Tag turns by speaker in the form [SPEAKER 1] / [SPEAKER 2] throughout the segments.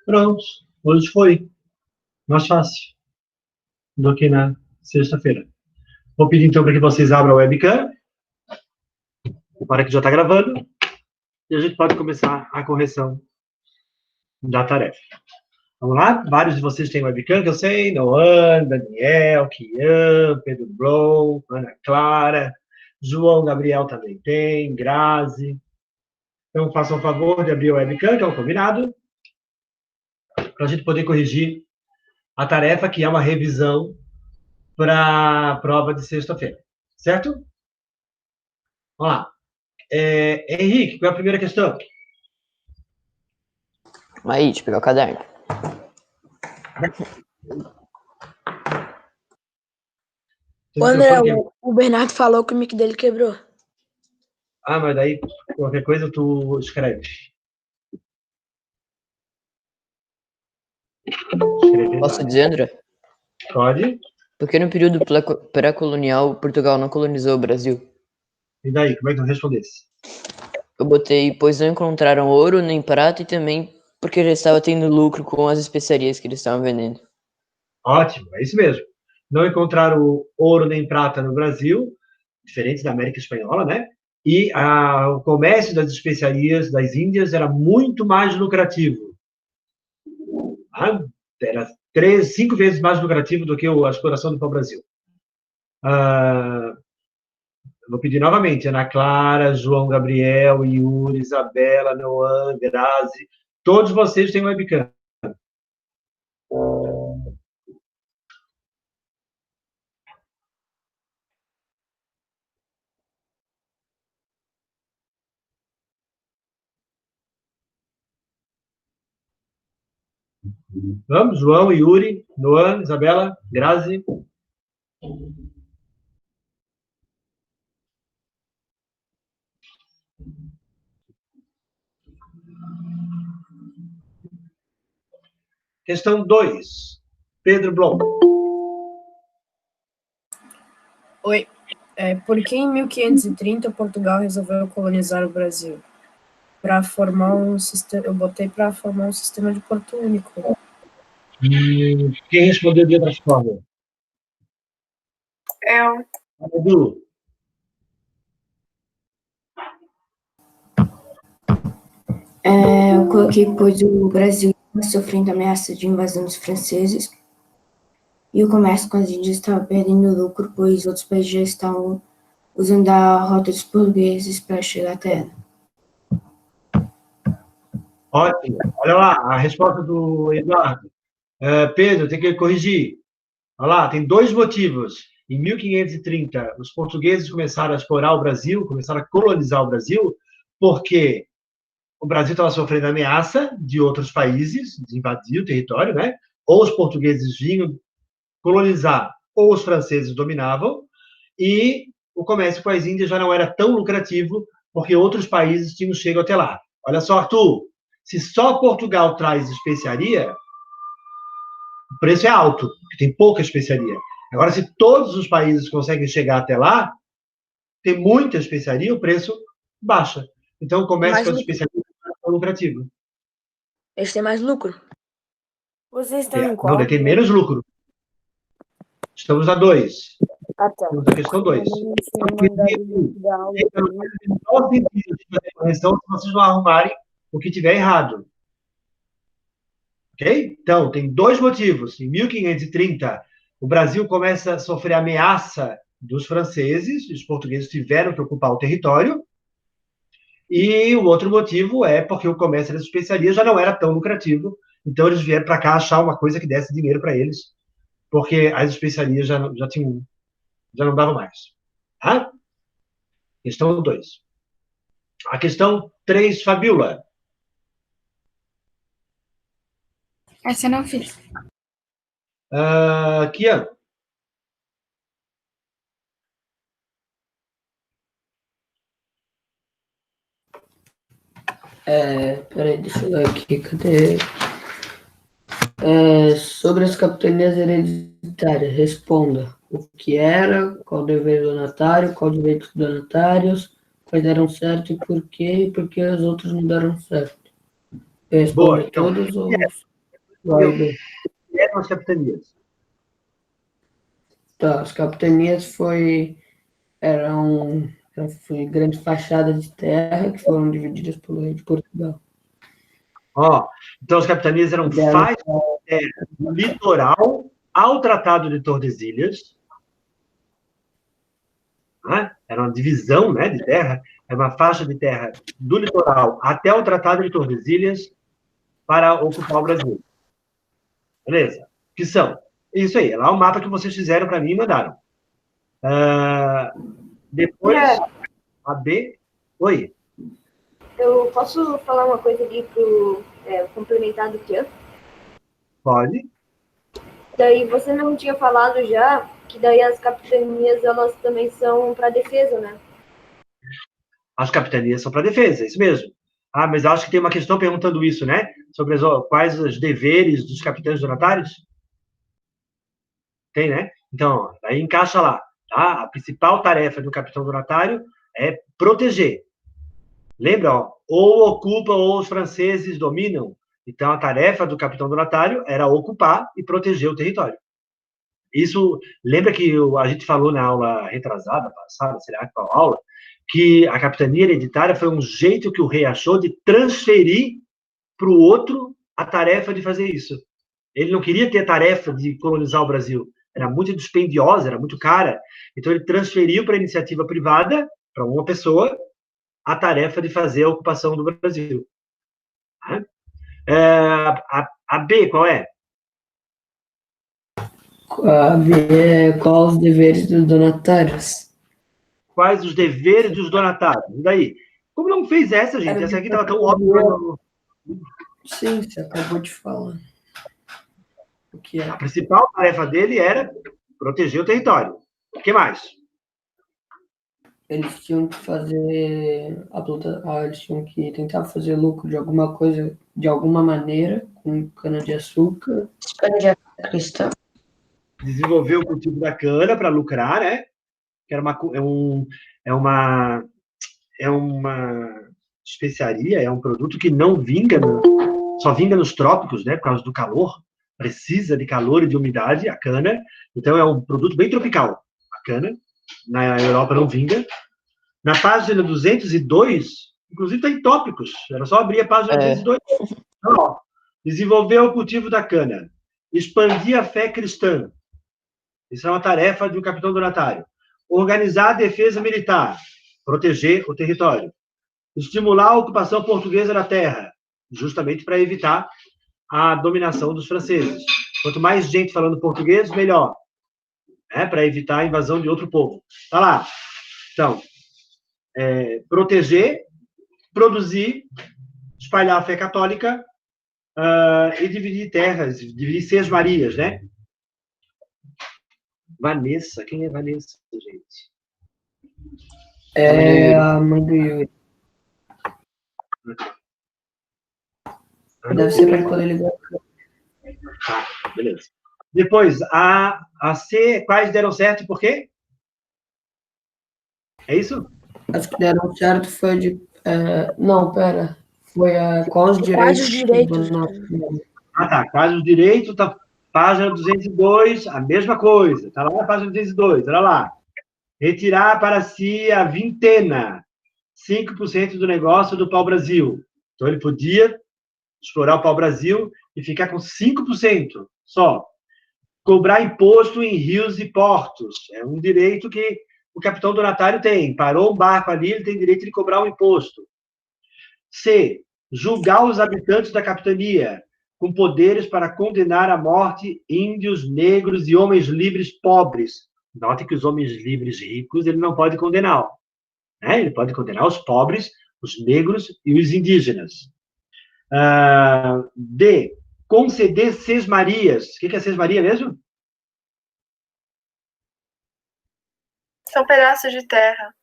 [SPEAKER 1] Pronto, hoje foi mais fácil do que na sexta-feira. Vou pedir então para que vocês abram a webcam, para que já está gravando, e a gente pode começar a correção da tarefa. Vamos lá? Vários de vocês têm webcam, que eu sei, Noan, Daniel, Kian, Pedro Blom, Ana Clara, João Gabriel também tem, Grazi. Então, façam o favor de abrir o webcam, que é o combinado, para a gente poder corrigir a tarefa, que é uma revisão para a prova de sexta-feira. Certo? Vamos lá. Henrique, qual é a primeira questão?
[SPEAKER 2] Aí, deixa eu pegar o caderno.
[SPEAKER 3] Ô, André, o Bernardo falou que o mic dele quebrou.
[SPEAKER 1] Ah, mas daí qualquer coisa tu escreve.
[SPEAKER 2] Posso dizer, André?
[SPEAKER 1] Pode.
[SPEAKER 2] Porque no período pré-colonial, Portugal não colonizou o Brasil.
[SPEAKER 1] E daí, como é que tu respondesse?
[SPEAKER 2] Eu botei, pois não encontraram ouro nem prata e também porque já estava tendo lucro com as especiarias que eles estavam vendendo.
[SPEAKER 1] Ótimo, é isso mesmo. Não encontraram ouro nem prata no Brasil, diferente da América Espanhola, né? E o comércio das especiarias das Índias era muito mais lucrativo. Era 5 vezes mais lucrativo do que a exploração do pau-brasil. Vou pedir novamente, Ana Clara, João Gabriel, Yuri, Isabela, Noan, Grazi, todos vocês têm webcam. Vamos, João, Yuri, Noan, Isabela, Grazi. Questão 2. Pedro Blom.
[SPEAKER 4] Oi. Por que em 1530 Portugal resolveu colonizar o Brasil? Para formar um sistema, eu botei para formar um sistema de porto único.
[SPEAKER 1] Quem respondeu de outra forma?
[SPEAKER 4] Eu.
[SPEAKER 1] Edu.
[SPEAKER 5] Eu coloquei, pois o Brasil sofrendo ameaça de invasão dos franceses e o comércio com as Índias estava perdendo lucro, pois outros países já estavam usando a rota dos portugueses para chegar até ela.
[SPEAKER 1] Ótimo. Olha lá, a resposta do Eduardo. Pedro, tem que corrigir. Olha lá, tem 2 motivos. Em 1530, os portugueses começaram a explorar o Brasil, começaram a colonizar o Brasil, porque o Brasil estava sofrendo ameaça de outros países, de invadir o território, né? Ou os portugueses vinham colonizar, ou os franceses dominavam, e o comércio com as Índias já não era tão lucrativo, porque outros países tinham chegado até lá. Olha só, Arthur, se só Portugal traz especiaria, o preço é alto, porque tem pouca especiaria. Agora, se todos os países conseguem chegar até lá, tem muita especiaria, o preço baixa. Então, o comércio com as especiarias é lucrativo.
[SPEAKER 3] Eles têm mais lucro.
[SPEAKER 4] Vocês estão em qual?
[SPEAKER 1] Não, tem menos lucro. Estamos na 2.
[SPEAKER 4] Ah, tá.
[SPEAKER 1] Estamos na questão 2. Correção se vocês não arrumarem o que tiver errado. Ok? Então, tem 2 motivos. Em 1530, o Brasil começa a sofrer ameaça dos franceses, os portugueses tiveram que ocupar o território, e o outro motivo é porque o comércio das especiarias já não era tão lucrativo, então eles vieram para cá achar uma coisa que desse dinheiro para eles, porque as especiarias já não davam mais. Tá? Questão 2. A questão 3, Fabiola.
[SPEAKER 6] Essa eu não fiz.
[SPEAKER 1] Kian.
[SPEAKER 5] Peraí, deixa eu ler aqui, cadê? Sobre as capitanias hereditárias, responda. O que era, qual o dever do donatário, qual o direito dos donatários, quais deram certo e por que os outros não deram certo. Eu respondo
[SPEAKER 1] Boa, então,
[SPEAKER 5] todos ou...
[SPEAKER 1] eram as capitanias?
[SPEAKER 7] Tá, as capitanias foi grandes fachadas de terra que foram divididas pelo rei de Portugal.
[SPEAKER 1] Então as capitanias eram faixas de terra do litoral ao Tratado de Tordesilhas. Era uma divisão, né, de terra, era uma faixa de terra do litoral até o Tratado de Tordesilhas para ocupar o Brasil. Beleza? Que são? Isso aí, é lá o mapa que vocês fizeram para mim e mandaram. Depois, a B... Oi?
[SPEAKER 5] Eu posso falar uma coisa ali para complementar do Tian?
[SPEAKER 1] Pode.
[SPEAKER 5] Daí você não tinha falado já que daí as capitanias, elas também são para defesa, né?
[SPEAKER 1] As capitanias são para defesa, é isso mesmo. Mas acho que tem uma questão perguntando isso, né? Sobre quais os deveres dos capitães donatários? Tem, né? Então, aí encaixa lá. Tá? A principal tarefa do capitão donatário é proteger. Lembra? Ou ocupa ou os franceses dominam. Então, a tarefa do capitão donatário era ocupar e proteger o território. Isso, lembra que a gente falou na aula retrasada, passada, sei lá qual aula, que a capitania hereditária foi um jeito que o rei achou de transferir para o outro a tarefa de fazer isso. Ele não queria ter a tarefa de colonizar o Brasil. Era muito dispendiosa, era muito cara. Então, ele transferiu para a iniciativa privada, para uma pessoa, a tarefa de fazer a ocupação do Brasil. A B, qual é?
[SPEAKER 7] A B é qual os deveres dos donatários?
[SPEAKER 1] Quais os deveres dos donatários? E daí? Como não fez essa, gente? Essa aqui estava tão óbvia.
[SPEAKER 7] Sim, você acabou de falar. O que é?
[SPEAKER 1] A principal tarefa dele era proteger o território. O que mais?
[SPEAKER 7] Eles tinham que fazer eles tinham que tentar fazer lucro de alguma coisa, de alguma maneira, com cana-de-açúcar.
[SPEAKER 2] Cana-de-açúcar cristã.
[SPEAKER 1] Desenvolver o cultivo da cana para lucrar, né? Que era uma especiaria, é um produto que não vinga, só vinga nos trópicos, né? Por causa do calor. Precisa de calor e de umidade, a cana. Então, é um produto bem tropical, a cana. Na Europa não vinga. Na página 202, inclusive está em tópicos. Era só abrir a página 202. Então, desenvolver o cultivo da cana. Expandir a fé cristã. Isso é uma tarefa de um capitão donatário. Organizar a defesa militar. Proteger o território. Estimular a ocupação portuguesa da terra. Justamente para evitar a dominação dos franceses. Quanto mais gente falando português, melhor. Para evitar a invasão de outro povo. Tá lá. Então, proteger, produzir, espalhar a fé católica e dividir terras, dividir sesmarias, né? Vanessa, quem é Vanessa, gente?
[SPEAKER 7] É a mãe do Yuri. Deve ser para quando ele...
[SPEAKER 1] Beleza. Depois, a C, quais deram certo e por quê? É isso?
[SPEAKER 7] As que deram certo foi de... não, pera. Foi quais os direitos?
[SPEAKER 3] Quais os direitos?
[SPEAKER 1] Tá. Quais os direitos? Tá, página 202, a mesma coisa. Tá lá na página 202, olha lá. Retirar para si a vintena, 5% do negócio do pau-brasil. Então, ele podia explorar o pau-brasil e ficar com 5% só. Cobrar imposto em rios e portos. É um direito que o capitão donatário tem. Parou um barco ali, ele tem direito de cobrar um imposto. C. Julgar os habitantes da capitania, com poderes para condenar à morte índios, negros e homens livres pobres. Note que os homens livres ricos ele não pode condenar. Né? Ele pode condenar os pobres, os negros e os indígenas. D. Conceder sesmarias. O que é sesmaria mesmo?
[SPEAKER 6] São pedaços de terra.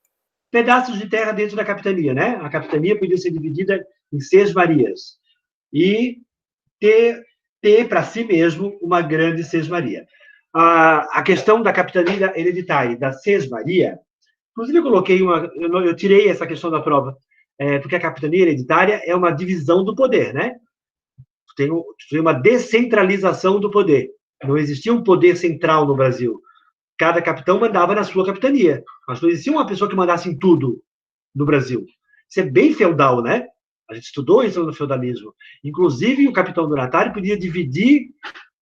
[SPEAKER 1] Pedaços de terra dentro da capitania, né? A capitania podia ser dividida em sesmarias. E ter para si mesmo uma grande sesmaria. A questão da capitania hereditária, da sesmaria, inclusive eu coloquei eu tirei essa questão da prova, porque a capitania hereditária é uma divisão do poder, né? tem uma descentralização do poder. Não existia um poder central no Brasil. Cada capitão mandava na sua capitania. Mas não existia uma pessoa que mandasse em tudo no Brasil. Isso é bem feudal, né? A gente estudou isso no feudalismo. Inclusive, o capitão donatário podia dividir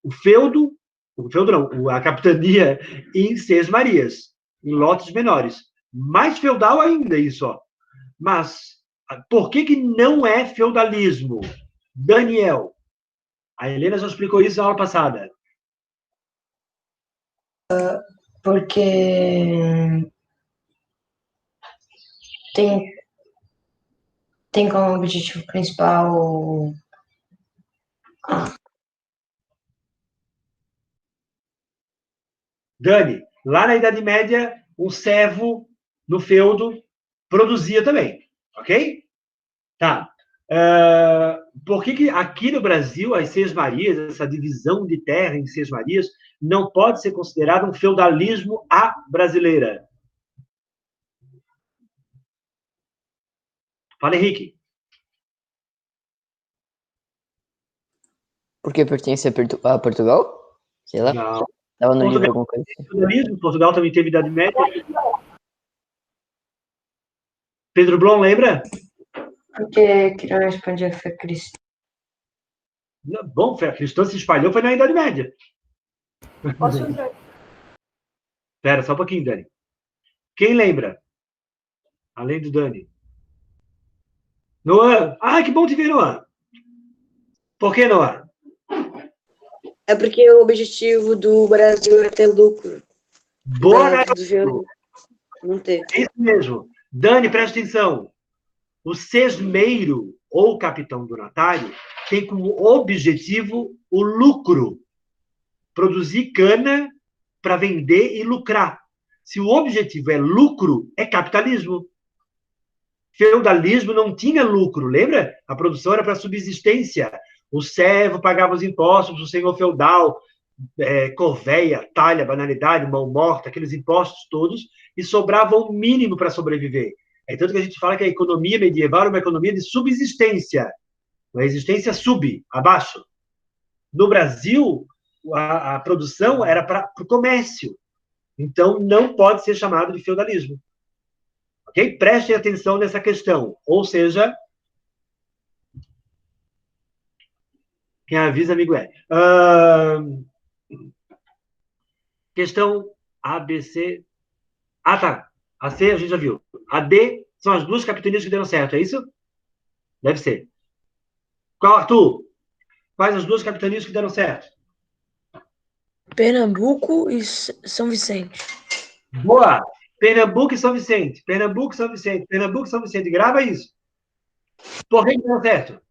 [SPEAKER 1] o feudo não, a capitania em sesmarias, em lotes menores. Mais feudal ainda isso, ó. Mas por que não é feudalismo? Daniel, a Helena já explicou isso na aula passada.
[SPEAKER 5] Porque tem como objetivo principal
[SPEAKER 1] Dani, lá na Idade Média, um servo no feudo produzia também, ok? Tá. Por que aqui no Brasil as sesmarias, essa divisão de terra em sesmarias, não pode ser considerado um feudalismo à brasileira? Fala, Henrique.
[SPEAKER 2] Porque pertence a Portugal? Sei lá.
[SPEAKER 1] Não.
[SPEAKER 2] Tava no livro alguma coisa assim.
[SPEAKER 1] Feudalismo, Portugal também teve Idade Média. Pedro Blom, lembra?
[SPEAKER 5] porque queriam expandir a fé cristã.
[SPEAKER 1] Bom, a cristã se espalhou, foi na Idade Média.
[SPEAKER 4] Posso entrar?
[SPEAKER 1] Espera, só um pouquinho, Dani. Quem lembra? Além do Dani. Noah. Ah, que bom te ver, Noah. Por que, Noah?
[SPEAKER 3] É porque o objetivo do Brasil é ter lucro.
[SPEAKER 1] Boa, garoto.
[SPEAKER 3] Não ter.
[SPEAKER 1] É isso mesmo. Dani, presta atenção. O sesmeiro, ou capitão donatário, tem como objetivo o lucro. Produzir cana para vender e lucrar. Se o objetivo é lucro, é capitalismo. Feudalismo não tinha lucro, lembra? A produção era para subsistência. O servo pagava os impostos do senhor feudal, corveia, talha, banalidade, mão morta, aqueles impostos todos, e sobrava o mínimo para sobreviver. É tanto que a gente fala que a economia medieval é uma economia de subsistência, uma existência abaixo. No Brasil, a produção era para o comércio. Então, não pode ser chamado de feudalismo. Ok? Prestem atenção nessa questão. Ou seja, quem avisa, amigo é. Questão A, B, C. Ah, tá. A C a gente já viu. A D são as duas capitanias que deram certo, é isso? Deve ser. Qual, Arthur? Quais as duas capitanias que deram certo?
[SPEAKER 3] Pernambuco e São Vicente.
[SPEAKER 1] Boa! Pernambuco e São Vicente. Pernambuco e São Vicente. Pernambuco e São Vicente. Grava isso. Por que deu certo?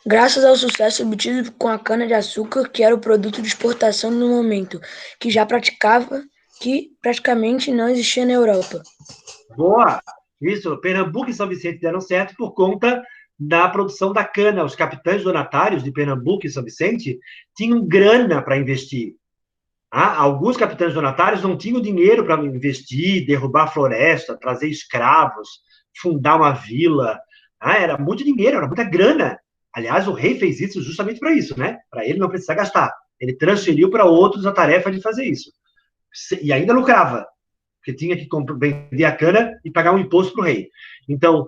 [SPEAKER 3] Graças ao sucesso obtido com a cana-de-açúcar, que era o produto de exportação no momento, que praticamente não existia na Europa.
[SPEAKER 1] Boa! Isso, Pernambuco e São Vicente deram certo por conta da produção da cana. Os capitães donatários de Pernambuco e São Vicente tinham grana para investir. Alguns capitães donatários não tinham dinheiro para investir, derrubar floresta, trazer escravos, fundar uma vila. Era muito dinheiro, era muita grana. Aliás, o rei fez isso justamente para isso, né? Para ele não precisar gastar. Ele transferiu para outros a tarefa de fazer isso. E ainda lucrava, porque tinha que vender a cana e pagar um imposto para o rei. Então,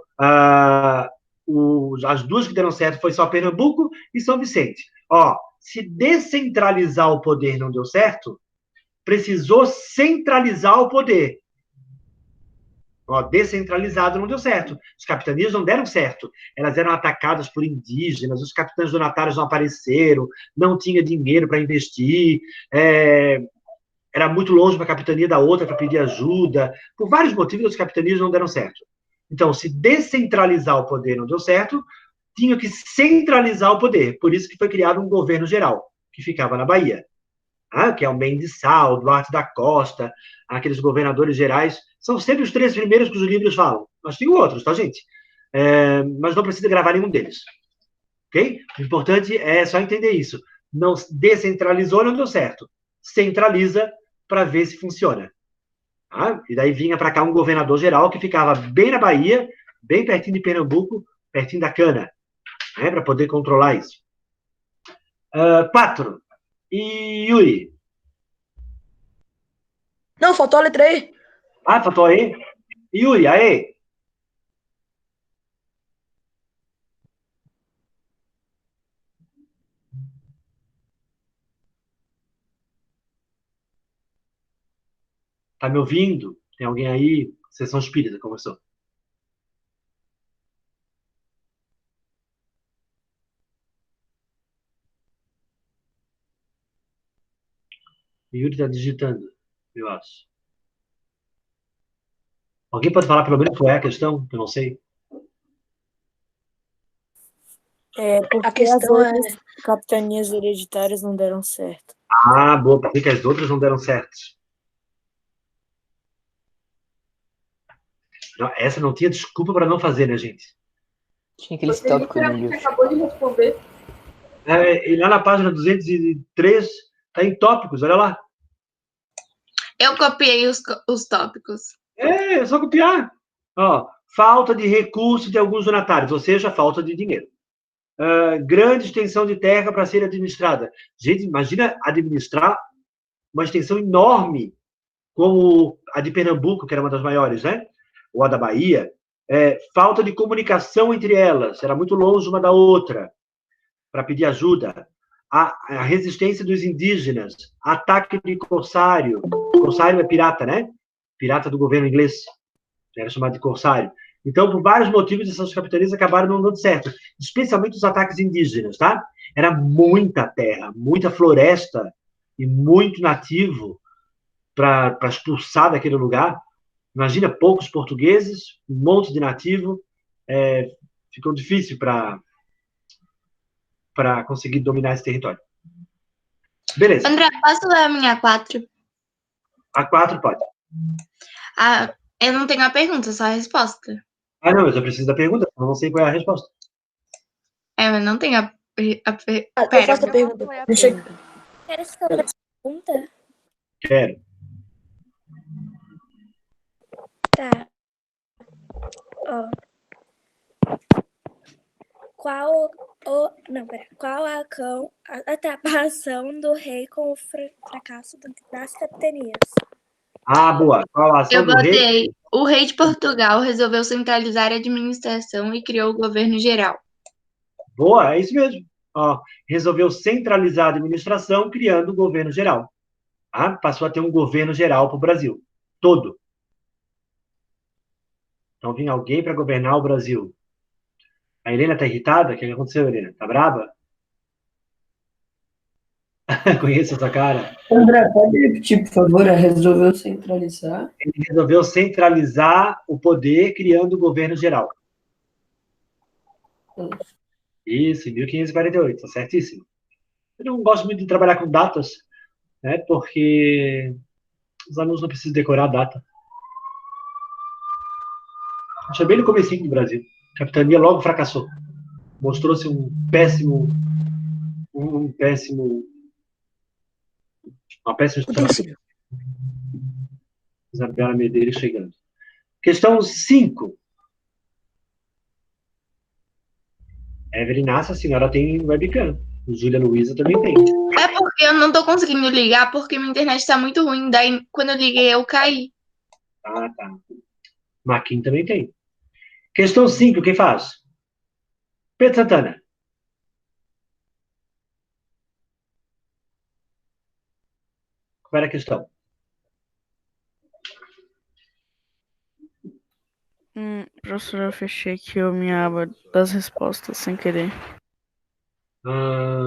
[SPEAKER 1] as duas que deram certo foi só Pernambuco e São Vicente. Se descentralizar o poder não deu certo, precisou centralizar o poder. Descentralizado não deu certo. As capitanias não deram certo. Elas eram atacadas por indígenas, os capitães donatários não apareceram, não tinha dinheiro para investir, era muito longe uma capitania da outra para pedir ajuda. Por vários motivos, as capitanias não deram certo. Então, se descentralizar o poder não deu certo, tinha que centralizar o poder. Por isso que foi criado um governo geral, que ficava na Bahia. Que é o Mendes Sal, Duarte da Costa, aqueles governadores gerais. São sempre os 3 primeiros que os livros falam. Mas tem outros, tá, gente? Mas não precisa gravar nenhum deles. Ok? O importante é só entender isso. Não descentralizou, não deu certo. Centraliza para ver se funciona. Tá? E daí vinha para cá um governador geral que ficava bem na Bahia, bem pertinho de Pernambuco, pertinho da cana, né, para poder controlar isso. 4. E Yuri?
[SPEAKER 3] Não, faltou a letra E.
[SPEAKER 1] Ah, faltou aí? Yuri, aí? Tá me ouvindo? Tem alguém aí? Sessão espírita, começou. Yuri está digitando, eu acho. Alguém pode falar pelo menos qual é a questão? Eu não sei.
[SPEAKER 3] A
[SPEAKER 4] Porque as
[SPEAKER 3] questão é...
[SPEAKER 4] outras capitanias hereditárias não deram certo.
[SPEAKER 1] Ah, boa, por que as outras não deram certo? Não, essa não tinha desculpa para não fazer, né, gente?
[SPEAKER 2] Tinha aqueles tópicos no livro.
[SPEAKER 6] acabou de responder.
[SPEAKER 1] E lá na página 203, tá em tópicos, olha lá.
[SPEAKER 6] Eu copiei os tópicos.
[SPEAKER 1] É só copiar. Ó, falta de recursos de alguns donatários, ou seja, falta de dinheiro. Grande extensão de terra para ser administrada. Gente, imagina administrar uma extensão enorme, como a de Pernambuco, que era uma das maiores, né? Ou a da Bahia. Falta de comunicação entre elas, era muito longe uma da outra, para pedir ajuda. A resistência dos indígenas, ataque de corsário. Corsário é pirata, né? Pirata do governo inglês. Era chamado de corsário. Então, por vários motivos, essas capitanias acabaram não dando certo, especialmente os ataques indígenas, tá? Era muita terra, muita floresta e muito nativo para expulsar daquele lugar. Imagina poucos portugueses, um monte de nativo, ficou difícil para conseguir dominar esse território. Beleza.
[SPEAKER 6] André, posso ler a minha 4?
[SPEAKER 1] A 4 pode.
[SPEAKER 6] Eu não tenho a pergunta, só a resposta.
[SPEAKER 1] Ah, não, eu só preciso da pergunta, eu não sei qual é a resposta.
[SPEAKER 6] Mas não tem a
[SPEAKER 3] Eu
[SPEAKER 6] Pera,
[SPEAKER 3] faço a pergunta.
[SPEAKER 4] Quero saber a pergunta?
[SPEAKER 1] Quero.
[SPEAKER 8] Tá. Ó. Qual a ação do rei com o fracasso das capitanias?
[SPEAKER 1] Ah, boa. Qual a ação
[SPEAKER 6] eu
[SPEAKER 1] do rei?
[SPEAKER 6] botei. O rei de Portugal resolveu centralizar a administração e criou o governo geral.
[SPEAKER 1] Boa, é isso mesmo. Ó, resolveu centralizar a administração, criando o governo geral. Ah, passou a ter um governo geral para o Brasil. Todo. Então, vinha alguém para governar o Brasil. A Helena tá irritada? O que aconteceu, Helena? Tá brava? Conheço essa cara.
[SPEAKER 7] André, pode repetir, por favor, resolveu centralizar?
[SPEAKER 1] Ele resolveu centralizar o poder, criando o governo geral. Isso, em 1548, tá certíssimo. Eu não gosto muito de trabalhar com datas, né, porque os alunos não precisam decorar a data. Achei bem no comecinho do Brasil. A capitania logo fracassou. Mostrou-se uma péssima
[SPEAKER 3] Utensílio.
[SPEAKER 1] Isabela Medeiros chegando. Questão 5. Evelyn Nassa, a senhora tem webcam. O Júlia Luiza também tem.
[SPEAKER 6] É porque eu não tô conseguindo ligar, porque minha internet tá muito ruim. Daí, quando eu liguei, eu caí.
[SPEAKER 1] Ah, tá. Maquin também tem. Questão 5, quem faz? Pedro Santana. Qual era a questão?
[SPEAKER 9] Professor, eu fechei aqui a minha aba das respostas sem querer.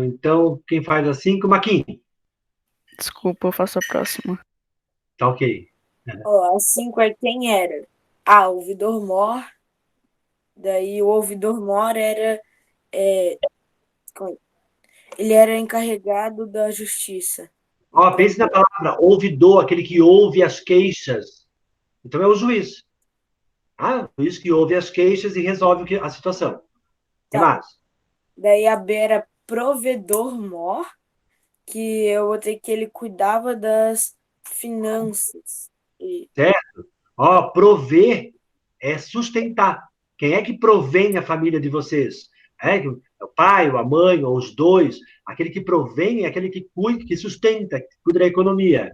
[SPEAKER 1] Então, quem faz a 5? Maquin.
[SPEAKER 9] Desculpa, eu faço a próxima.
[SPEAKER 1] Tá ok.
[SPEAKER 4] Ó, a 5 quem era? O ouvidor mor. Daí o ouvidor mor era... ele era encarregado da justiça.
[SPEAKER 1] Ó, pense na palavra ouvidor, aquele que ouve as queixas. Então é o juiz. O juiz que ouve as queixas e resolve a situação. O que mais?
[SPEAKER 4] Daí a B era provedor mor, que eu botei que ele cuidava das finanças.
[SPEAKER 10] E
[SPEAKER 1] Certo? Ó, prover é sustentar. Quem é que provém a família de vocês? É o pai, ou a mãe, ou os dois. Aquele que provém é aquele que cuida, que sustenta, que cuida da economia.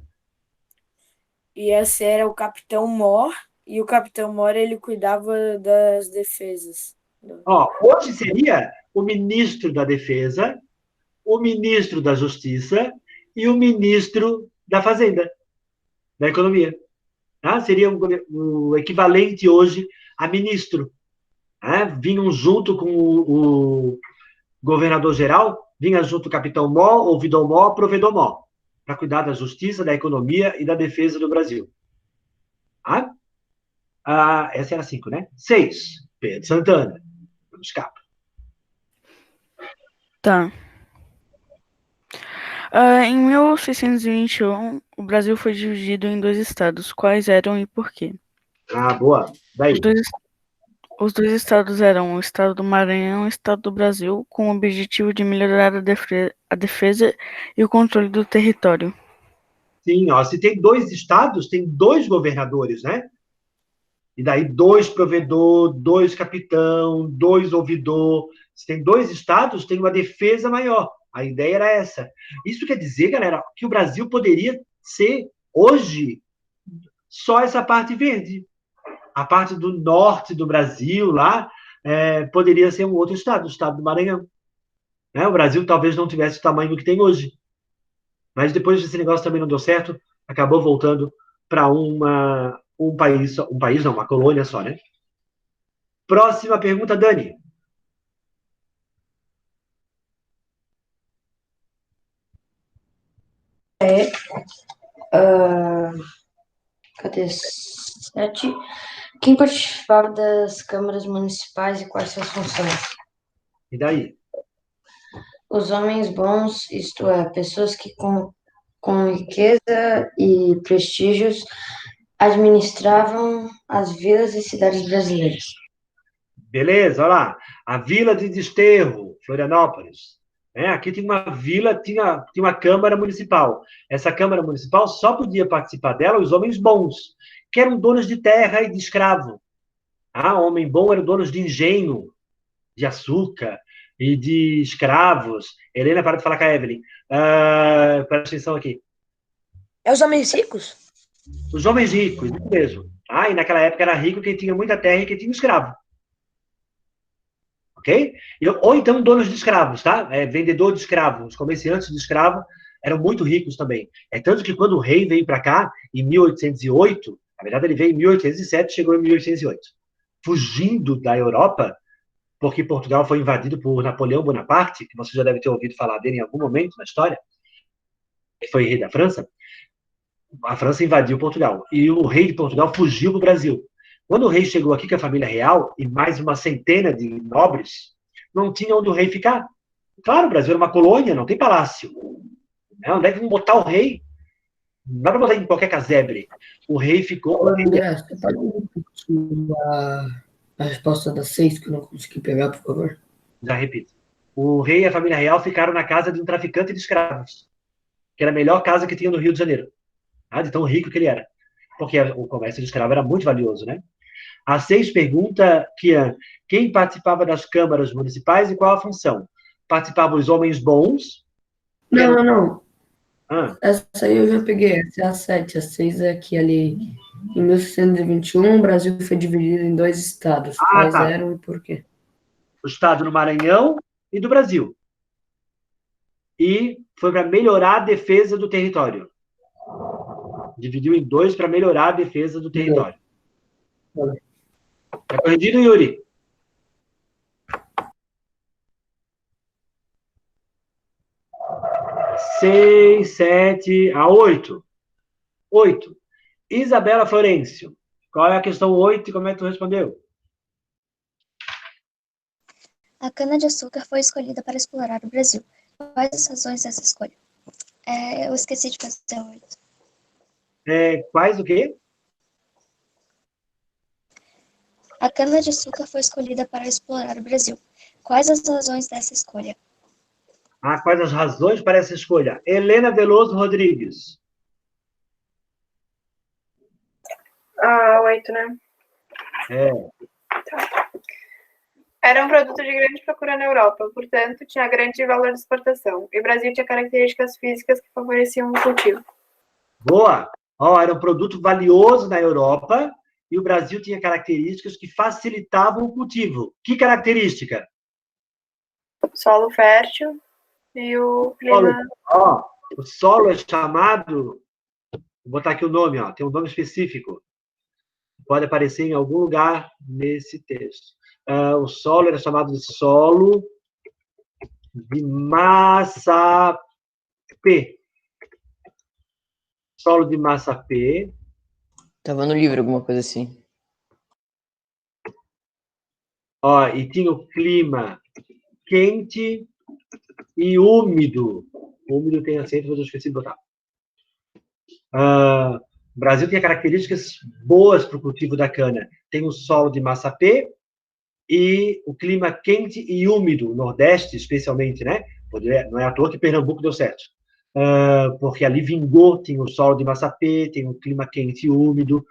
[SPEAKER 10] e esse era o Capitão Mor, e o Capitão Mor ele cuidava das defesas.
[SPEAKER 1] Ó, hoje seria o ministro da Defesa, o ministro da Justiça e o ministro da Fazenda, da Economia. Tá? Seria o equivalente hoje a ministro. Né? Vinham junto com o governador-geral, vinha junto o capitão Mó, ouvidor Mó, provedor Mó, para cuidar da justiça, da economia e da defesa do Brasil. Tá? Essa era 5, né? 6, Pedro Santana. Vamos cá.
[SPEAKER 9] Tá. Em 1621, o Brasil foi dividido em 2 estados. Quais eram e por quê?
[SPEAKER 1] Boa. Daí.
[SPEAKER 9] Os dois estados eram o estado do Maranhão e o estado do Brasil, com o objetivo de melhorar a defesa e o controle do território.
[SPEAKER 1] Sim, ó, se tem 2 estados, tem 2 governadores, né? E daí 2 provedor, 2 capitão, 2 ouvidor. Se tem 2 estados, tem uma defesa maior. A ideia era essa. Isso quer dizer, galera, que o Brasil poderia ser, hoje, só essa parte verde. A parte do norte do Brasil, lá, poderia ser um outro estado, o estado do Maranhão. Né? O Brasil talvez não tivesse o tamanho que tem hoje. Mas depois esse negócio também não deu certo, acabou voltando para um país não, uma colônia só, né? Próxima pergunta, Dani.
[SPEAKER 5] Cadê? 7. Quem participava das câmaras municipais e quais suas funções?
[SPEAKER 1] E daí?
[SPEAKER 5] Os homens bons, isto é, pessoas que com riqueza e prestígios administravam as vilas e cidades brasileiras.
[SPEAKER 1] Beleza, olha lá. A Vila de Desterro, Florianópolis. Aqui tem uma vila, tinha uma Câmara Municipal. Essa Câmara Municipal só podia participar dela os homens bons, que eram donos de terra e de escravo. Homem bom eram donos de engenho, de açúcar e de escravos. Helena, para de falar com a Evelyn. Presta atenção aqui.
[SPEAKER 3] É os homens ricos?
[SPEAKER 1] Os homens ricos, isso mesmo. E naquela época era rico quem tinha muita terra e quem tinha escravo. Ok? Ou então donos de escravos, tá? Vendedor de escravos, comerciantes de escravo eram muito ricos também. Tanto que quando o rei veio para cá, em 1808, na verdade ele veio em 1807, chegou em 1808, fugindo da Europa, porque Portugal foi invadido por Napoleão Bonaparte, que você já deve ter ouvido falar dele em algum momento na história, que foi rei da França. A França invadiu Portugal, e o rei de Portugal fugiu para o Brasil. Quando o rei chegou aqui com a família real, e mais uma centena de nobres, não tinha onde o rei ficar. Claro, o Brasil era uma colônia, não tem palácio. Onde é que vão botar o rei? Não dá para botar em qualquer casebre. O rei ficou...
[SPEAKER 7] André, você pode repetir a resposta das 6 que eu não consegui pegar, por favor?
[SPEAKER 1] Já repito. O rei e a família real ficaram na casa de um traficante de escravos, que era a melhor casa que tinha no Rio de Janeiro. De tão rico que ele era. Porque o comércio de escravo era muito valioso, né? A 6 pergunta, Kian, quem participava das câmaras municipais e qual a função? Participavam os homens bons?
[SPEAKER 7] Não. Essa aí eu já peguei, essa é a 7. A 6 é que ali, em 1621, o Brasil foi dividido em 2 estados. Quais eram e por quê?
[SPEAKER 1] O estado do Maranhão e do Brasil. E foi para melhorar a defesa do território. Dividiu em 2 para melhorar a defesa do território. Tá corrigido, Yuri? Seis, 7, a 8. 8. Isabela Florencio. Qual é a questão 8 e como é que tu respondeu?
[SPEAKER 11] A cana-de-açúcar foi escolhida para explorar o Brasil. Quais as razões dessa escolha? Eu esqueci de fazer a 8.
[SPEAKER 1] Quais o quê?
[SPEAKER 11] A cana-de-açúcar foi escolhida para explorar o Brasil. Quais as razões dessa escolha?
[SPEAKER 1] Quais as razões para essa escolha? Helena Veloso Rodrigues.
[SPEAKER 12] Ah, 8, né?
[SPEAKER 1] É.
[SPEAKER 12] Era um produto de grande procura na Europa, portanto, tinha grande valor de exportação. E o Brasil tinha características físicas que favoreciam o cultivo.
[SPEAKER 1] Boa! Ó, era um produto valioso na Europa e o Brasil tinha características que facilitavam o cultivo. Que característica?
[SPEAKER 12] Solo fértil e o clima...
[SPEAKER 1] Ó, o solo é chamado... Vou botar aqui o nome, ó, tem um nome específico. Pode aparecer em algum lugar nesse texto. O solo era chamado de solo de massa P. Solo de massa P.
[SPEAKER 2] Tava no livro, alguma coisa assim.
[SPEAKER 1] Ó, e tinha o clima quente e úmido. Úmido tem acento, mas eu esqueci de botar. O Brasil tem características boas para o cultivo da cana. Tem o solo de massa P e o clima quente e úmido, Nordeste especialmente, né? Não é à toa que Pernambuco deu certo. Porque ali vingou, tem o solo de massa P, tem o clima quente e úmido.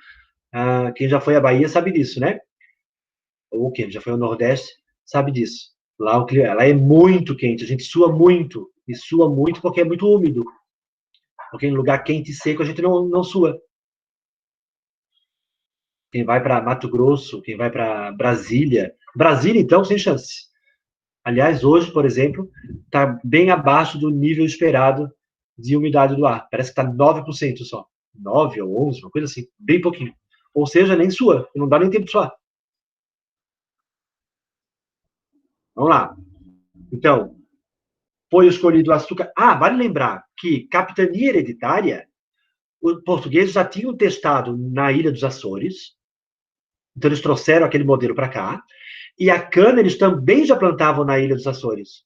[SPEAKER 1] Quem já foi à Bahia sabe disso, né? Ou quem já foi ao Nordeste sabe disso. Lá é muito quente, a gente sua muito. E sua muito porque é muito úmido. Porque em lugar quente e seco a gente não sua. Quem vai para Mato Grosso, quem vai para Brasília. Brasília, então, sem chance. Aliás, hoje, por exemplo, está bem abaixo do nível esperado de umidade do ar. Parece que está 9% só. 9 ou 11, uma coisa assim, bem pouquinho. Ou seja, nem sua, não dá nem tempo de suar. Vamos lá. Então, foi escolhido o açúcar. Vale lembrar que capitania hereditária, os portugueses já tinham testado na Ilha dos Açores, então eles trouxeram aquele modelo para cá, e a cana eles também já plantavam na Ilha dos Açores,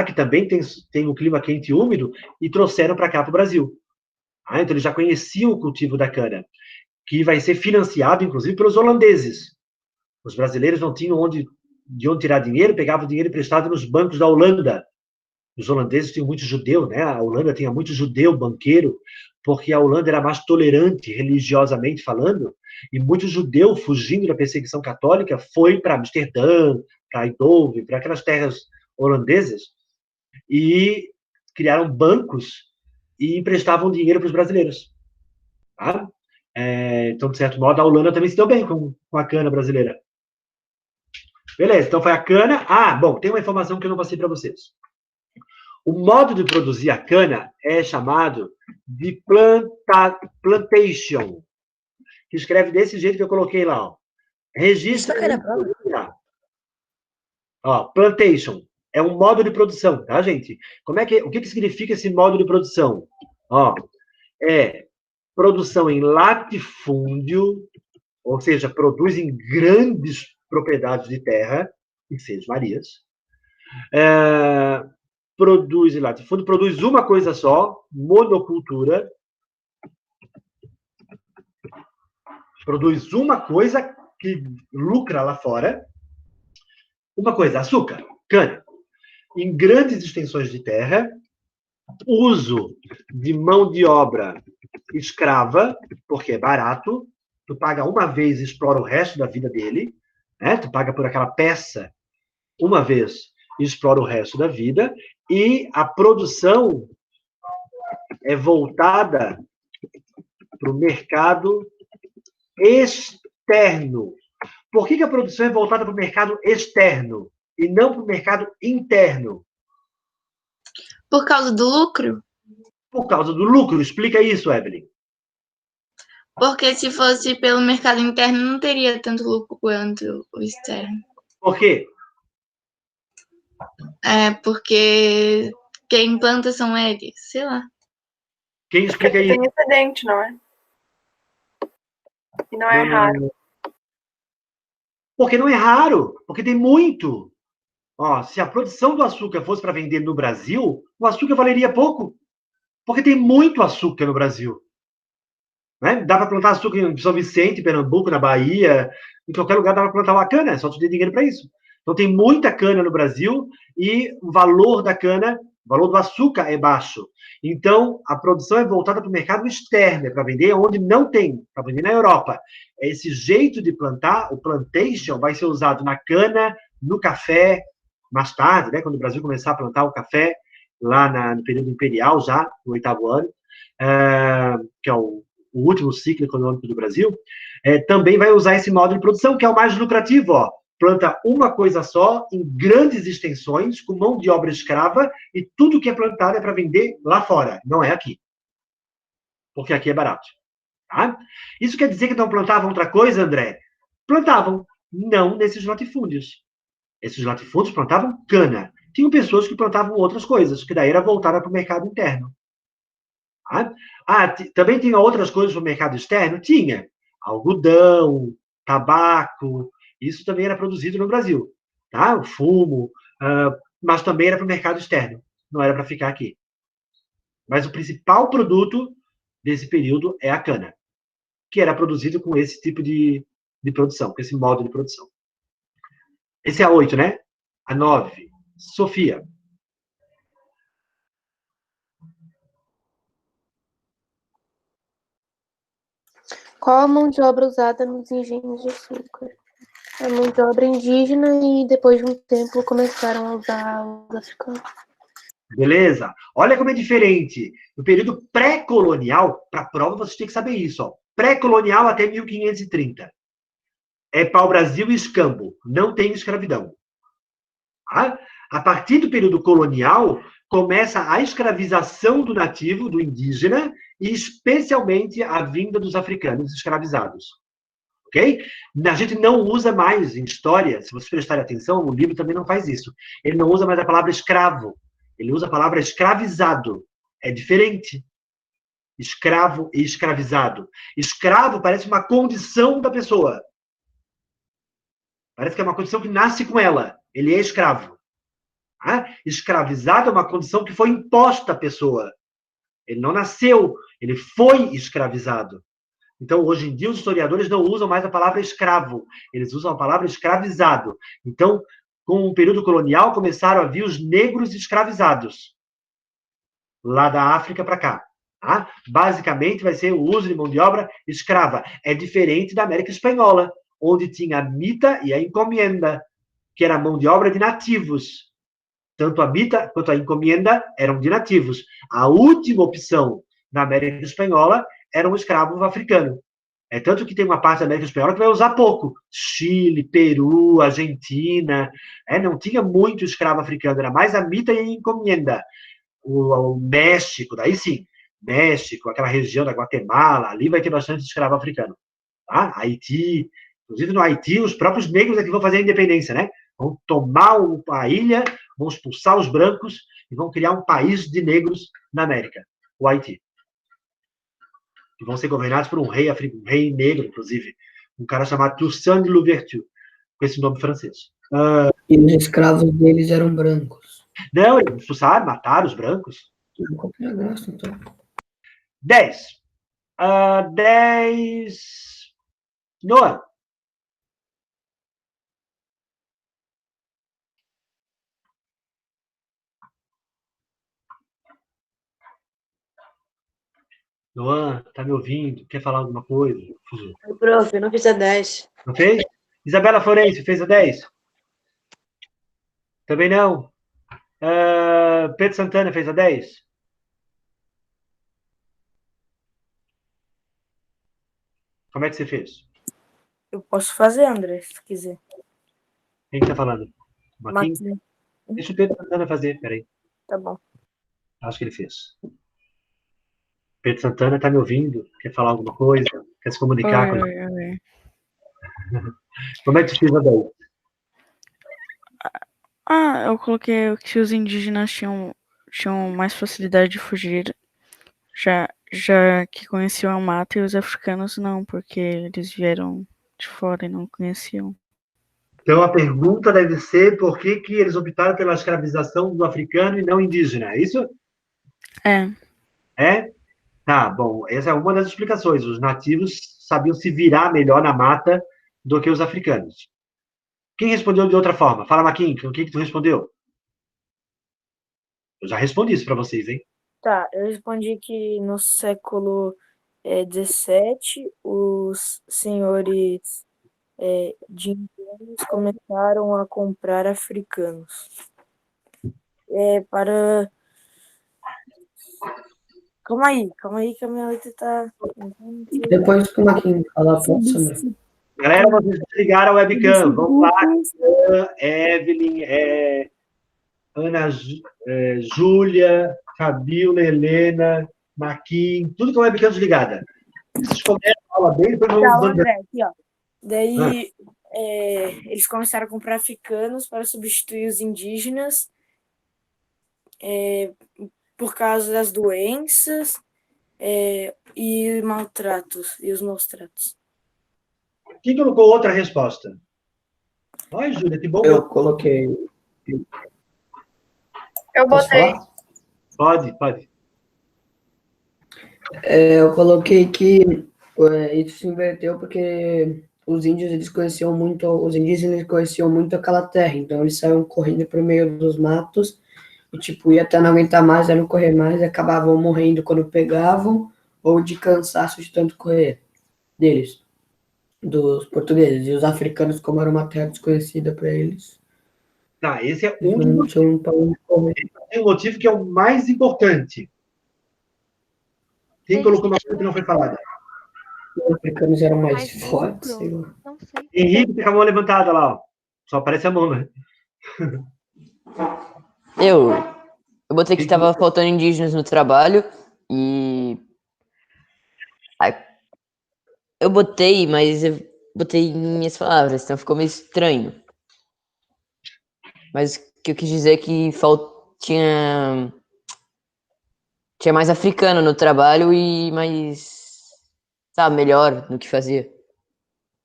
[SPEAKER 1] que também tem um clima quente e úmido, e trouxeram para cá, para o Brasil. Então eles já conheciam o cultivo da cana, que vai ser financiado, inclusive, pelos holandeses. Os brasileiros não tinham de onde tirar dinheiro, pegavam dinheiro emprestado nos bancos da Holanda. Os holandeses tinham muito judeu, né? A Holanda tinha muito judeu banqueiro, porque a Holanda era mais tolerante, religiosamente falando, e muito judeu, fugindo da perseguição católica, foi para Amsterdã, para Eindhoven, para aquelas terras holandesas, e criaram bancos e emprestavam dinheiro para os brasileiros. Tá? Então, de certo modo, a Holanda também se deu bem com a cana brasileira. Beleza, então foi a cana. Bom, tem uma informação que eu não passei para vocês. O modo de produzir a cana é chamado de plantation, que escreve desse jeito que eu coloquei lá. Ó. Registro. Plantation é um modo de produção, tá, gente? O que significa esse modo de produção? É produção em latifúndio, ou seja, produz em grandes propriedades de terra, em Seis Marias. Produz em latifúndio, produz uma coisa só, monocultura. Produz uma coisa que lucra lá fora. Uma coisa, açúcar, cana. Em grandes extensões de terra, uso de mão de obra escrava, porque é barato, tu paga uma vez e explora o resto da vida dele, né? Tu paga por aquela peça uma vez e explora o resto da vida, e a produção é voltada para o mercado externo. Por que a produção é voltada para o mercado externo e não para o mercado interno?
[SPEAKER 6] Por causa do lucro?
[SPEAKER 1] Por causa do lucro. Explica isso, Evelyn.
[SPEAKER 6] Porque se fosse pelo mercado interno, não teria tanto lucro quanto o externo.
[SPEAKER 1] Por quê?
[SPEAKER 6] Porque quem planta são eles, sei lá.
[SPEAKER 1] Quem explica isso?
[SPEAKER 12] Tem excedente, não é? E não é raro.
[SPEAKER 1] Porque não é raro, porque tem muito. Se a produção do açúcar fosse para vender no Brasil, o açúcar valeria pouco. Porque tem muito açúcar no Brasil. Né? Dá para plantar açúcar em São Vicente, Pernambuco, na Bahia, em qualquer lugar dá para plantar uma cana, é só tu ter dinheiro para isso. Então tem muita cana no Brasil e o valor da cana O valor do açúcar é baixo. Então, a produção é voltada para o mercado externo, é para vender onde não tem, para vender na Europa. Esse jeito de plantar, o plantation, vai ser usado na cana, no café, mais tarde, né, quando o Brasil começar a plantar o café, lá no período imperial, já, no 8º ano, que é o último ciclo econômico do Brasil, também vai usar esse modo de produção, que é o mais lucrativo, ó. Planta uma coisa só, em grandes extensões, com mão de obra escrava, e tudo que é plantado é para vender lá fora, não é aqui. Porque aqui é barato. Tá? Isso quer dizer que não plantavam outra coisa, André? Plantavam, não nesses latifúndios. Esses latifúndios plantavam cana. Tinham pessoas que plantavam outras coisas, que daí era voltada para o mercado interno. Tá? Também tinha outras coisas para o mercado externo? Tinha. Algodão, tabaco, isso também era produzido no Brasil. Tá? O fumo, mas também era para o mercado externo, não era para ficar aqui. Mas o principal produto desse período é a cana, que era produzido com esse tipo de produção, com esse modo de produção. Esse é a 8, né? A 9. Sofia.
[SPEAKER 13] Qual a mão de obra usada nos engenhos de açúcar? A mão de obra indígena e depois de um tempo começaram a usar os africanos.
[SPEAKER 1] Beleza? Olha como é diferente. No período pré-colonial, para a prova vocês têm que saber isso. Ó. Pré-colonial até 1530. É pau-brasil e escambo. Não tem escravidão. Tá? A partir do período colonial, começa a escravização do nativo, do indígena, e especialmente a vinda dos africanos escravizados. Ok? A gente não usa mais em história, se vocês prestarem atenção, o livro também não faz isso. Ele não usa mais a palavra escravo. Ele usa a palavra escravizado. É diferente. Escravo e escravizado. Escravo parece uma condição da pessoa. Parece que é uma condição que nasce com ela. Ele é escravo. Escravizado é uma condição que foi imposta à pessoa. Ele não nasceu, ele foi escravizado. Então, hoje em dia, os historiadores não usam mais a palavra escravo. Eles usam a palavra escravizado. Então, com o período colonial, começaram a vir os negros escravizados. Lá da África para cá. Tá? Basicamente, vai ser o uso de mão de obra escrava. É diferente da América Espanhola, onde tinha a mita e a encomienda, que era a mão de obra de nativos. Tanto a mita quanto a encomienda eram de nativos. A última opção na América Espanhola era um escravo africano. É tanto que tem uma parte da América Espanhola que vai usar pouco. Chile, Peru, Argentina. Não tinha muito escravo africano, era mais a mita e a encomienda. O México, daí sim. México, aquela região da Guatemala, ali vai ter bastante escravo africano. Tá? Haiti. Inclusive, no Haiti, os próprios negros é que vão fazer a independência, né? Vão tomar a ilha, vão expulsar os brancos e vão criar um país de negros na América, o Haiti. E vão ser governados por um rei negro, inclusive. Um cara chamado Toussaint de Louverture, com esse nome francês.
[SPEAKER 7] E os escravos deles eram brancos.
[SPEAKER 1] Não, eles expulsaram, mataram os brancos.
[SPEAKER 7] Qual que é a graça, então?
[SPEAKER 1] 10. 10. Noah. Noah, tá me ouvindo? Quer falar alguma coisa?
[SPEAKER 14] Oi, prof, eu não fiz a 10.
[SPEAKER 1] Não fez? Isabela Florencio, fez a 10? Também não. Pedro Santana fez a 10? Como é que você fez?
[SPEAKER 10] Eu posso fazer, André, se quiser.
[SPEAKER 1] Quem que tá falando? Marquinhos? Deixa o Pedro Santana fazer, peraí.
[SPEAKER 10] Tá bom.
[SPEAKER 1] Acho que ele fez. Pedro Santana tá me ouvindo? Quer falar alguma coisa? Quer se comunicar com ele? Como é que você fez a 10?
[SPEAKER 9] Eu coloquei que os indígenas tinham mais facilidade de fugir, já que conheciam a mata, e os africanos não, porque eles vieram de fora e não conheciam.
[SPEAKER 1] Então, a pergunta deve ser por que eles optaram pela escravização do africano e não indígena, é isso?
[SPEAKER 9] É.
[SPEAKER 1] É? Tá, bom, essa é uma das explicações. Os nativos sabiam se virar melhor na mata do que os africanos. Quem respondeu de outra forma? Fala, Marquinhos, o que tu respondeu? Eu já respondi isso para vocês, hein?
[SPEAKER 10] Tá, eu respondi que no século XVII, os senhores de indianos começaram a comprar africanos. Para... Calma aí, que a minha letra tá...
[SPEAKER 7] Depois, como é que fala, Sandra?
[SPEAKER 1] Galera, vocês ligaram a webcam. Vamos lá. Evelyn, Ana Júlia, Fabiola, Helena, Marquinhos, tudo com a webcam desligada. Vocês começam a aula bem, depois vamos...
[SPEAKER 10] Tá, o André, aqui, ó. Daí, eles começaram a comprar africanos para substituir os indígenas por causa das doenças e maltratos, e os maus tratos.
[SPEAKER 1] Quem colocou outra resposta? Ai, Júlia, que bom.
[SPEAKER 7] Eu coloquei.
[SPEAKER 12] Eu botei.
[SPEAKER 7] Pode. Eu coloquei que isso se inverteu porque os indígenas conheciam muito aquela terra, então eles saíam correndo por meio dos matos e, tipo, ia até não aguentar mais, eram correr mais, e acabavam morrendo quando pegavam, ou de cansaço de tanto correr deles, dos portugueses. E os africanos, como era uma terra desconhecida para eles.
[SPEAKER 1] Tá, esse é um motivo que é o mais importante. Quem colocou uma coisa que não foi falada?
[SPEAKER 7] Os africanos eram mais fortes, sei lá.
[SPEAKER 1] Henrique, fica a mão levantada lá, ó. Só aparece a mão, né?
[SPEAKER 2] Eu botei que estava faltando indígenas no trabalho e... Eu botei, mas eu botei em minhas palavras, então ficou meio estranho. Mas o que eu quis dizer é que tinha mais africano no trabalho e mais, sabe, melhor no que fazia.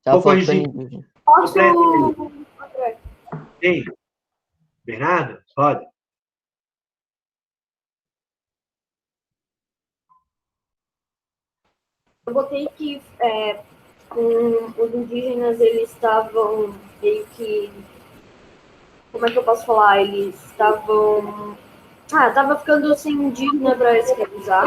[SPEAKER 2] Tava faltando indígena.
[SPEAKER 12] Posso...
[SPEAKER 1] Ei, Bernardo, pode.
[SPEAKER 15] Eu botei que com os indígenas eles estavam meio que... Como é que eu posso falar? Eles estavam... tava ficando sem indígena para escravizar.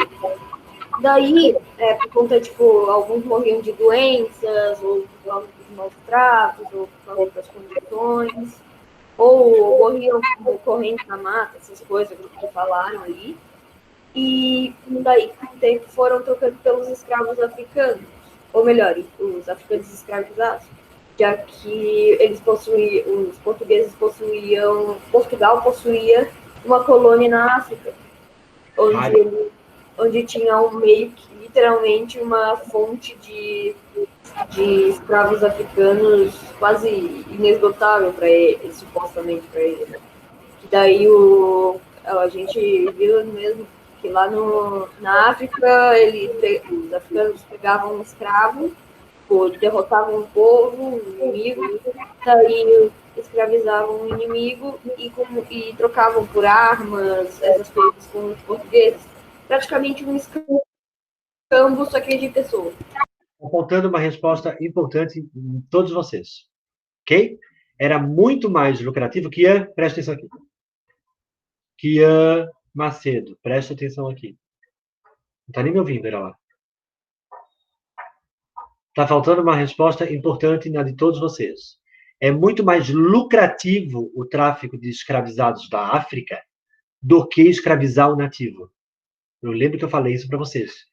[SPEAKER 15] Daí, por conta, tipo, alguns morriam de doenças, ou por causa dos maus tratos, ou por causa das condições, ou morriam correndo na mata, essas coisas que falaram ali. E daí foram trocando pelos escravos africanos, ou melhor, os africanos escravizados, já que os portugueses Portugal possuía uma colônia na África, onde tinha meio que literalmente uma fonte de escravos africanos quase inesgotável para eles, supostamente para eles, né? Que daí a gente viu mesmo que lá na África os africanos pegavam um escravo, derrotavam um povo, um inimigo, daí escravizavam um inimigo e trocavam por armas, essas coisas com os portugueses. Praticamente um escambo, só que de pessoas.
[SPEAKER 1] Está faltando uma resposta importante em todos vocês. Ok? Era muito mais lucrativo que presta atenção aqui. Kian Macedo, presta atenção aqui. Não está nem me ouvindo, era lá. Está faltando uma resposta importante na de todos vocês. É muito mais lucrativo o tráfico de escravizados da África do que escravizar o nativo. Eu lembro que eu falei isso para vocês.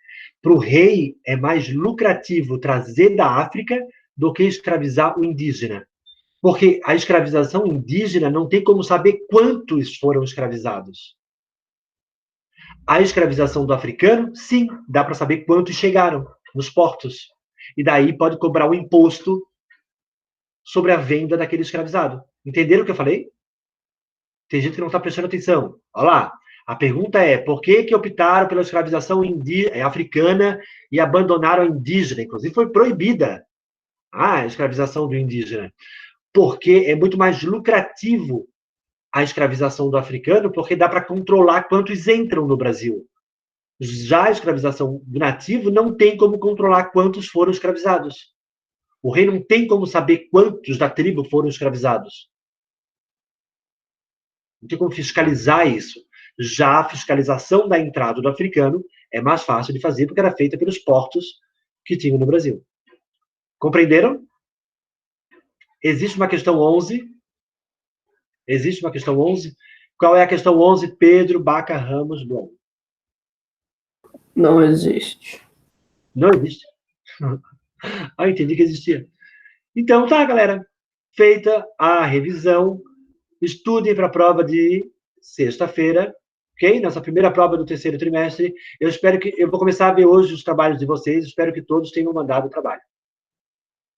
[SPEAKER 1] Para o rei, é mais lucrativo trazer da África do que escravizar o indígena. Porque a escravização indígena não tem como saber quantos foram escravizados. A escravização do africano, sim, dá para saber quantos chegaram nos portos. E daí pode cobrar o imposto sobre a venda daquele escravizado. Entenderam o que eu falei? Tem gente que não está prestando atenção. Olha lá. A pergunta é, por que optaram pela escravização africana e abandonaram a indígena? Inclusive, foi proibida a escravização do indígena. Porque é muito mais lucrativo a escravização do africano, porque dá para controlar quantos entram no Brasil. Já a escravização do nativo não tem como controlar quantos foram escravizados. O rei não tem como saber quantos da tribo foram escravizados. Não tem como fiscalizar isso. Já a fiscalização da entrada do africano é mais fácil de fazer, porque era feita pelos portos que tinham no Brasil. Compreenderam? Existe uma questão 11? Existe uma questão 11? Qual é a questão 11, Pedro Baca Ramos Blom?
[SPEAKER 7] Não existe.
[SPEAKER 1] Não existe? Ah, entendi que existia. Então, tá, galera. Feita a revisão, estudem para a prova de sexta-feira, ok? Nossa primeira prova do terceiro trimestre. Eu vou começar a ver hoje os trabalhos de vocês, espero que todos tenham mandado o trabalho.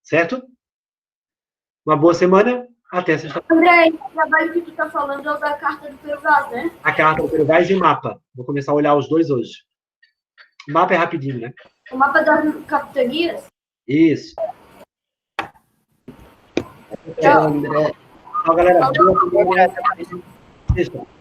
[SPEAKER 1] Certo? Uma boa semana, até sexta-feira.
[SPEAKER 15] André, o trabalho que tu tá falando é o da carta do Peruvaz, né?
[SPEAKER 1] A carta do Peruvaz e mapa. Vou começar a olhar os dois hoje. O mapa é rapidinho, né?
[SPEAKER 15] O mapa das capitanias?
[SPEAKER 1] Isso.
[SPEAKER 7] Tchau, André.
[SPEAKER 1] Tchau, galera. Boa semana.